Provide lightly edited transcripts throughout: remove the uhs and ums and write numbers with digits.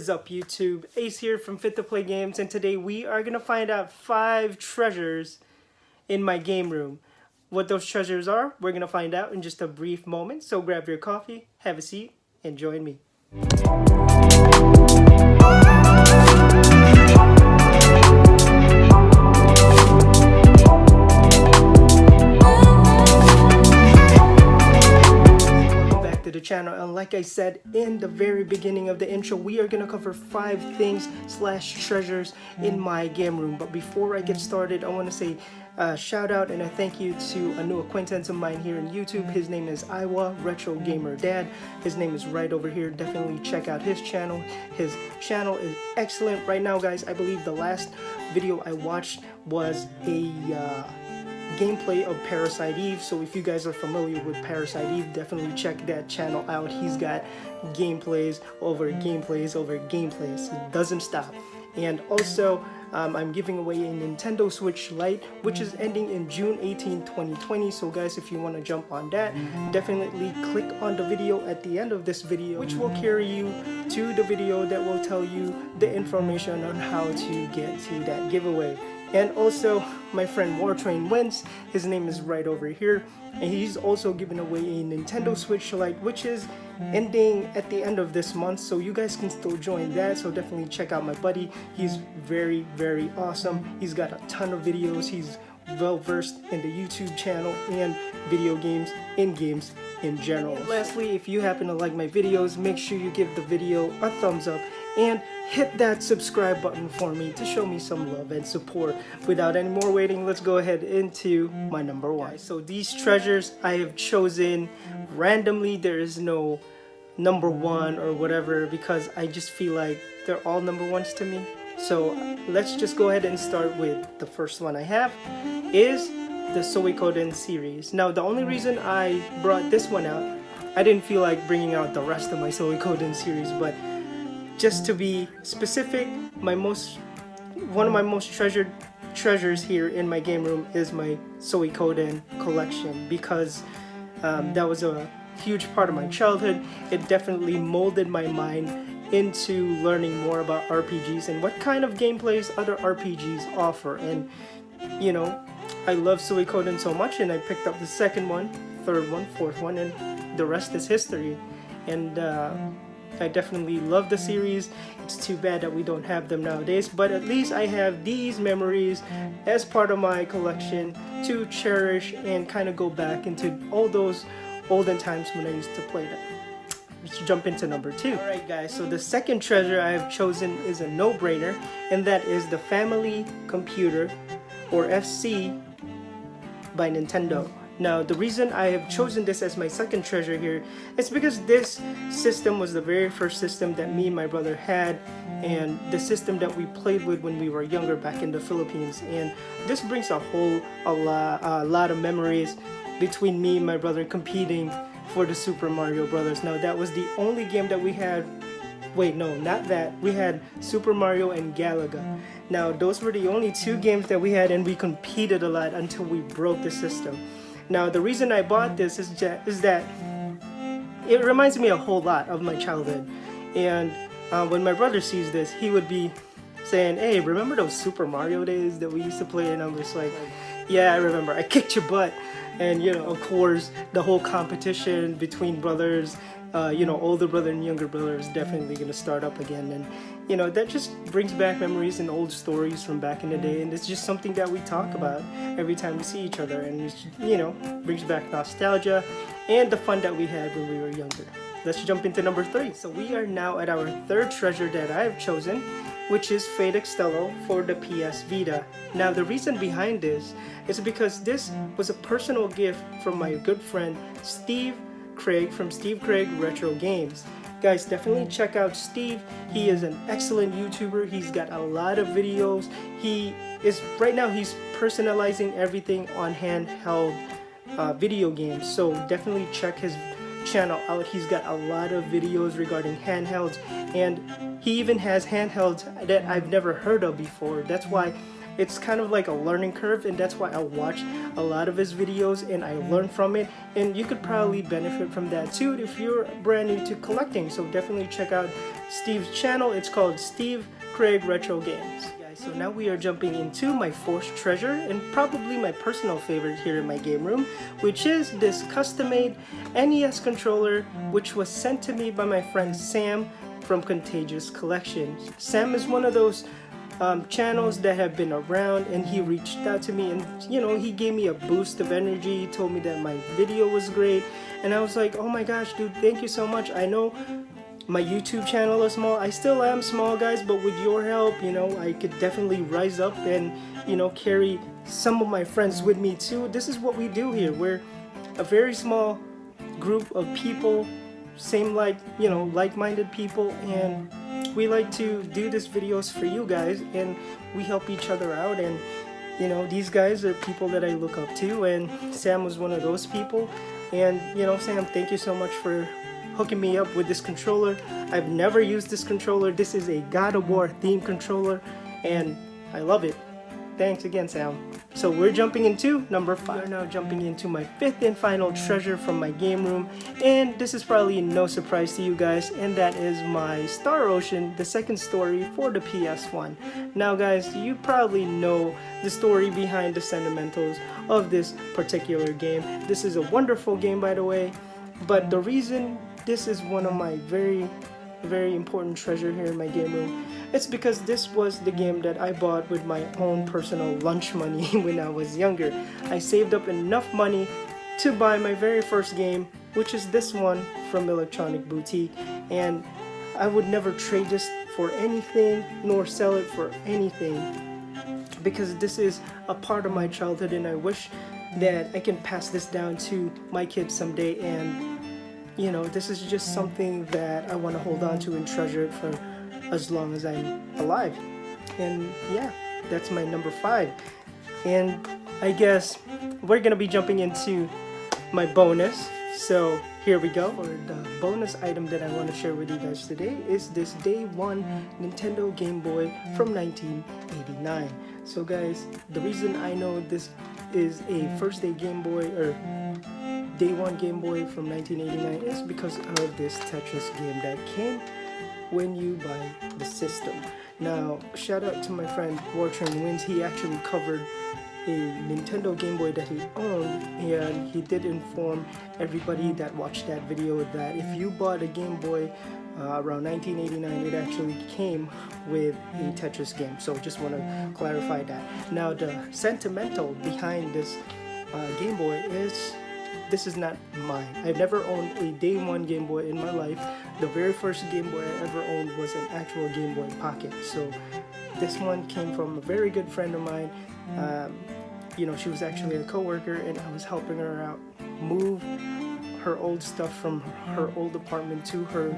What is up YouTube? Ace here from Fit to Play Games, and today we are going to find out 5 treasures in my game room. What those treasures are, we're going to find out in just a brief moment, so grab your coffee, have a seat, and join me. The channel, and like I said in the very beginning of the intro, we are gonna cover 5 things / treasures in my game room. But before I get started, I want to say shout out and a thank you to a new acquaintance of mine here in YouTube. His name is Iowa Retro Gamer Dad. His name is right over here. Definitely check out his channel. His channel is excellent right now, guys. I believe the last video I watched was a gameplay of Parasite Eve, so if you guys are familiar with Parasite Eve, definitely check that channel out. He's got gameplays over gameplays over gameplays. He doesn't stop. And also I'm giving away a Nintendo Switch Lite, which is ending in June 18, 2020. So guys, if you want to jump on that, definitely click on the video at the end of this video, which will carry you to the video that will tell you the information on how to get to that giveaway. And also, my friend Wartrain Wins, his name is right over here, and he's also giving away a Nintendo Switch Lite, which is ending at the end of this month, so you guys can still join that. So definitely check out my buddy. He's very awesome. He's got a ton of videos. He's well versed in the YouTube channel and video games and games in general. And lastly, if you happen to like my videos, make sure you give the video a thumbs up and hit that subscribe button for me to show me some love and support. Without any more waiting, let's go ahead into my number 1. So these treasures I have chosen randomly. There is no number 1 or whatever, because I just feel like they're all number 1s to me. So let's just go ahead and start with the first one I have is the Suikoden series. Now the only reason I brought this one out, I didn't feel like bringing out the rest of my Suikoden series, but just to be specific, one of my most treasured treasures here in my game room is my Suikoden collection, because that was a huge part of my childhood. It definitely molded my mind into learning more about RPGs and what kind of gameplays other RPGs offer. And you know, I love Suikoden so much, and I picked up the second one, third one, fourth one, and the rest is history. And I definitely love the series. It's too bad that we don't have them nowadays, but at least I have these memories as part of my collection to cherish and kind of go back into all those olden times when I used to play them. Let's jump into number 2. Alright guys, so the second treasure I have chosen is a no-brainer, and that is the Family Computer, or FC, by Nintendo. Now, the reason I have chosen this as my second treasure here is because this system was the very first system that me and my brother had, and the system that we played with when we were younger back in the Philippines. And this brings a lot of memories between me and my brother competing for the Super Mario Brothers. Now, that was the only game that we had. Wait, no, not that. We had Super Mario and Galaga. Now, those were the only 2 games that we had, and we competed a lot until we broke the system. Now, the reason I bought this is that it reminds me a whole lot of my childhood. And when my brother sees this, he would be saying, "Hey, remember those Super Mario days that we used to play?" And I'm just like, "Yeah, I remember. I kicked your butt." And you know, of course, the whole competition between brothers, older brother and younger brother is definitely going to start up again. And you know, that just brings back memories and old stories from back in the day, and it's just something that we talk about every time we see each other, and it's, you know, brings back nostalgia and the fun that we had when we were younger. Let's jump into number 3. So we are now at our third treasure that I have chosen, which is Fate Extello for the PS Vita. Now, the reason behind this is because this was a personal gift from my good friend Steve Craig from Steve Craig Retro Games. Guys, definitely check out Steve. He is an excellent YouTuber. He's got a lot of videos. Right now he's personalizing everything on handheld video games. So definitely check his channel out. He's got a lot of videos regarding handhelds, and he even has handhelds that I've never heard of before. That's why it's kind of like a learning curve, and that's why I watch a lot of his videos and I learn from it. And you could probably benefit from that too if you're brand new to collecting. So definitely check out Steve's channel. It's called Steve Craig Retro Games. So now we are jumping into my fourth treasure, and probably my personal favorite here in my game room, which is this custom-made NES controller, which was sent to me by my friend Sam from Contagious Collections. Sam is one of those channels that have been around, and he reached out to me, and you know, he gave me a boost of energy. He told me that my video was great, and I was like, oh my gosh, dude, thank you so much. I know my YouTube channel is small. I still am small, guys, but with your help, you know, I could definitely rise up and, you know, carry some of my friends with me too. This is what we do here. We're a very small group of people, same like-minded people, and we like to do these videos for you guys, and we help each other out. And you know, these guys are people that I look up to, and Sam was one of those people. And you know, Sam, thank you so much for hooking me up with this controller. I've never used this controller. This is a God of War themed controller, and I love it. Thanks again, Sam. So we're jumping into number 5. We are now jumping into my 5th and final treasure from my game room, and this is probably no surprise to you guys, and that is my Star Ocean, the second story for the PS1. Now guys, you probably know the story behind the sentimentals of this particular game. This is a wonderful game, by the way, but the reason this is one of my very important treasure here in my game room, it's because this was the game that I bought with my own personal lunch money when I was younger. I saved up enough money to buy my very first game, which is this one from Electronic Boutique, and I would never trade this for anything nor sell it for anything, because this is a part of my childhood, and I wish that I can pass this down to my kids someday. And you know, this is just something that I want to hold on to and treasure it for as long as I'm alive. And yeah, that's my number 5. And I guess we're gonna be jumping into my bonus. So here we go. For the bonus item that I want to share with you guys today is this day 1 Nintendo Game Boy from 1989. So guys, the reason I know this is a first day Game Boy, or Day 1 Game Boy from 1989, is because of this Tetris game that came when you buy the system. Now, shout out to my friend War Train Wins. He actually covered a Nintendo Game Boy that he owned, and he did inform everybody that watched that video that if you bought a Game Boy around 1989, it actually came with a Tetris game. So just want to clarify that. Now, the sentimental behind this Game Boy is, this is not mine. I've never owned a Day 1 Game Boy in my life. The very first Game Boy I ever owned was an actual Game Boy Pocket. So this one came from a very good friend of mine. You know, she was actually a co-worker, and I was helping her out move her old stuff from her old apartment to her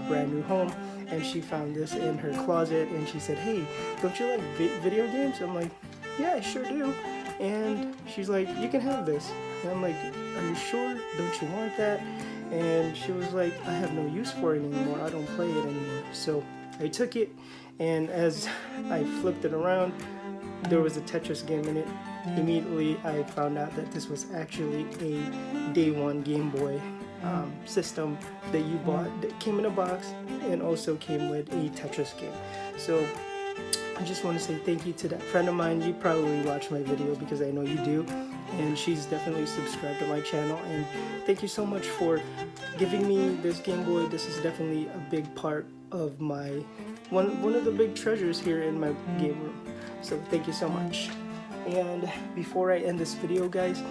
brand new home, and she found this in her closet, and she said, hey, don't you like video games? I'm like, yeah, I sure do. And she's like, you can have this. And I'm like, are you sure? Don't you want that? And she was like, I have no use for it anymore. I don't play it anymore. So I took it, and as I flipped it around, there was a Tetris game in it. Immediately I found out that this was actually a Day 1 Game Boy system that you bought, that came in a box and also came with a Tetris game. So I just want to say thank you to that friend of mine. You probably watch my video because I know you do, and she's definitely subscribed to my channel. And thank you so much for giving me this Game Boy. This is definitely a big part of my one of the big treasures here in my game room. So thank you so much. And before I end this video, guys,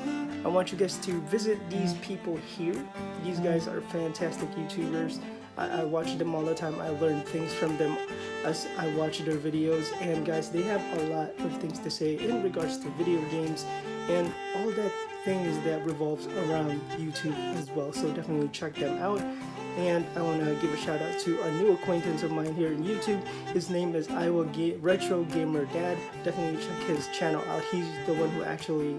I want you guys to visit these people here. These guys are fantastic YouTubers. I watch them all the time. I learn things from them as I watch their videos. And guys, they have a lot of things to say in regards to video games and all that things that revolves around YouTube as well. So definitely check them out. And I want to give a shout out to a new acquaintance of mine here in YouTube. His name is Retro Gamer Dad. Definitely check his channel out. He's the one who actually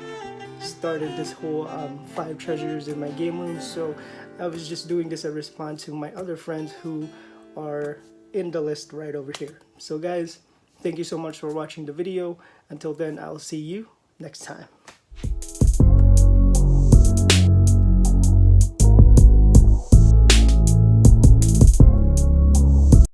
started this whole 5 treasures in my game room. So I was just doing this as a response to my other friends who are in the list right over here. So guys, Thank you so much for watching the video. Until then, I'll see you next time.